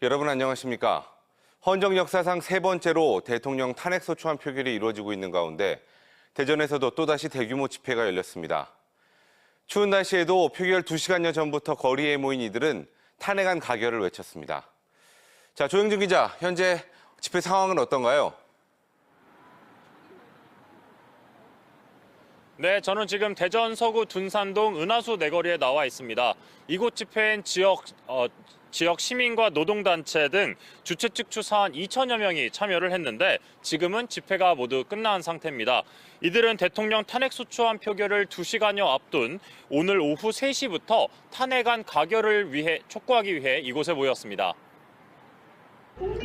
여러분 안녕하십니까? 헌정 역사상 세 번째로 대통령 탄핵소추안 표결이 이루어지고 있는 가운데 대전에서도 또다시 대규모 집회가 열렸습니다. 추운 날씨에도 표결 2시간여 전부터 거리에 모인 이들은 탄핵안 가결을 외쳤습니다. 자, 조영준 기자, 현재 집회 상황은 어떤가요? 네, 저는 지금 대전 서구 둔산동 은하수 내거리에 나와 있습니다. 이곳 집회엔 지역 시민과 노동단체 등 주최 측 추산 2천여 명이 참여를 했는데 지금은 집회가 모두 끝난 상태입니다. 이들은 대통령 탄핵소추안 표결을 2시간여 앞둔 오늘 오후 3시부터 탄핵안 가결을 촉구하기 위해 이곳에 모였습니다.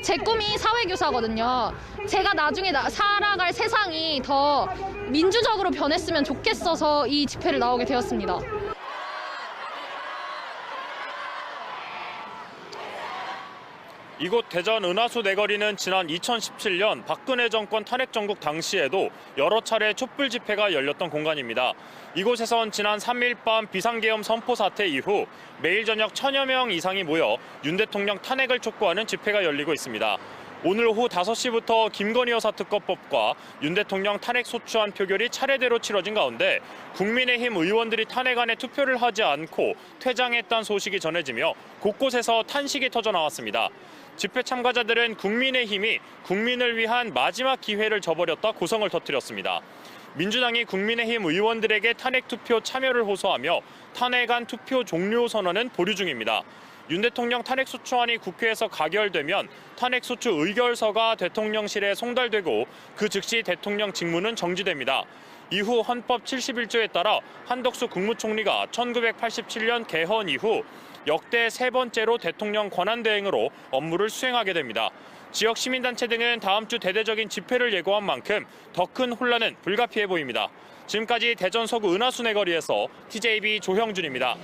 제 꿈이 사회교사거든요. 제가 나중에 살아갈 세상이 더 민주적으로 변했으면 좋겠어서 이 집회를 나오게 되었습니다. 이곳 대전 은하수 내거리는 지난 2017년 박근혜 정권 탄핵 정국 당시에도 여러 차례 촛불 집회가 열렸던 공간입니다. 이곳에선 지난 3일 밤 비상계엄 선포 사태 이후 매일 저녁 1,000여 명 이상이 모여 윤 대통령 탄핵을 촉구하는 집회가 열리고 있습니다. 오늘 오후 5시부터 김건희 여사 특검법과 윤 대통령 탄핵 소추안 표결이 차례대로 치러진 가운데 국민의힘 의원들이 탄핵안에 투표를 하지 않고 퇴장했다는 소식이 전해지며 곳곳에서 탄식이 터져 나왔습니다. 집회 참가자들은 국민의힘이 국민을 위한 마지막 기회를 저버렸다 고성을 터뜨렸습니다. 민주당이 국민의힘 의원들에게 탄핵 투표 참여를 호소하며 탄핵안 투표 종료 선언은 보류 중입니다. 윤 대통령 탄핵소추안이 국회에서 가결되면 탄핵소추 의결서가 대통령실에 송달되고 그 즉시 대통령 직무는 정지됩니다. 이후 헌법 71조에 따라 한덕수 국무총리가 1987년 개헌 이후 역대 세 번째로 대통령 권한대행으로 업무를 수행하게 됩니다. 지역 시민단체 등은 다음 주 대대적인 집회를 예고한 만큼 더 큰 혼란은 불가피해 보입니다. 지금까지 대전 서구 은하수 내거리에서 TJB 조형준입니다.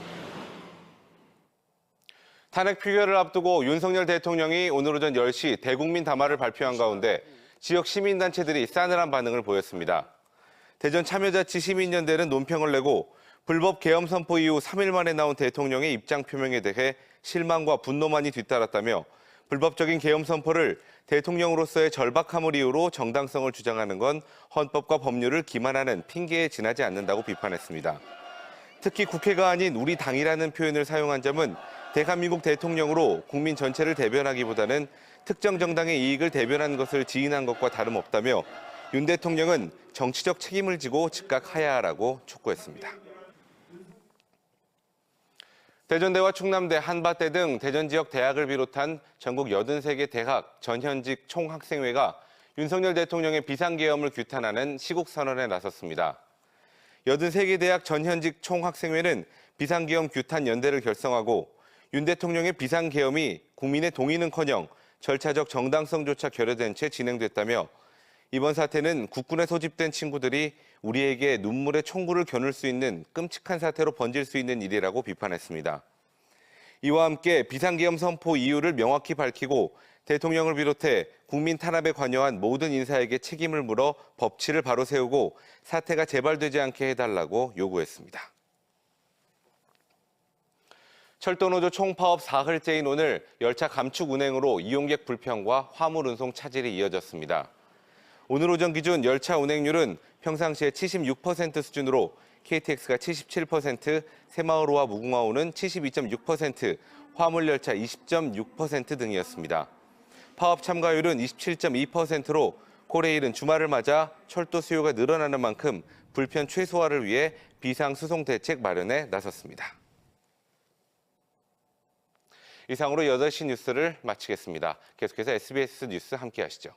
탄핵 표결을 앞두고 윤석열 대통령이 오늘 오전 10시 대국민 담화를 발표한 가운데 지역 시민단체들이 싸늘한 반응을 보였습니다. 대전 참여자치 시민연대는 논평을 내고 불법 계엄 선포 이후 3일 만에 나온 대통령의 입장 표명에 대해 실망과 분노만이 뒤따랐다며 불법적인 계엄 선포를 대통령으로서의 절박함을 이유로 정당성을 주장하는 건 헌법과 법률을 기만하는 핑계에 지나지 않는다고 비판했습니다. 특히 국회가 아닌 우리 당이라는 표현을 사용한 점은 대한민국 대통령으로 국민 전체를 대변하기보다는 특정 정당의 이익을 대변한 것을 지인한 것과 다름없다며 윤 대통령은 정치적 책임을 지고 즉각 하야하라고 촉구했습니다. 대전대와 충남대, 한밭대 등 대전 지역 대학을 비롯한 전국 83개 대학 전현직 총학생회가 윤석열 대통령의 비상계엄을 규탄하는 시국선언에 나섰습니다. 83개 대학 전현직 총학생회는 비상계엄 규탄 연대를 결성하고 윤 대통령의 비상계엄이 국민의 동의는커녕 절차적 정당성조차 결여된 채 진행됐다며 이번 사태는 국군에 소집된 친구들이 우리에게 눈물의 총구를 겨눌 수 있는 끔찍한 사태로 번질 수 있는 일이라고 비판했습니다. 이와 함께 비상계엄 선포 이유를 명확히 밝히고 대통령을 비롯해 국민 탄압에 관여한 모든 인사에게 책임을 물어 법치를 바로 세우고 사태가 재발되지 않게 해달라고 요구했습니다. 철도노조 총파업 사흘째인 오늘 열차 감축 운행으로 이용객 불평과 화물 운송 차질이 이어졌습니다. 오늘 오전 기준 열차 운행률은 평상시의 76% 수준으로 KTX가 77%, 새마을호와 무궁화호는 72.6%, 화물열차 20.6% 등이었습니다. 파업 참가율은 27.2%로 코레일은 주말을 맞아 철도 수요가 늘어나는 만큼 불편 최소화를 위해 비상수송 대책 마련에 나섰습니다. 이상으로 8시 뉴스를 마치겠습니다. 계속해서 SBS 뉴스 함께하시죠.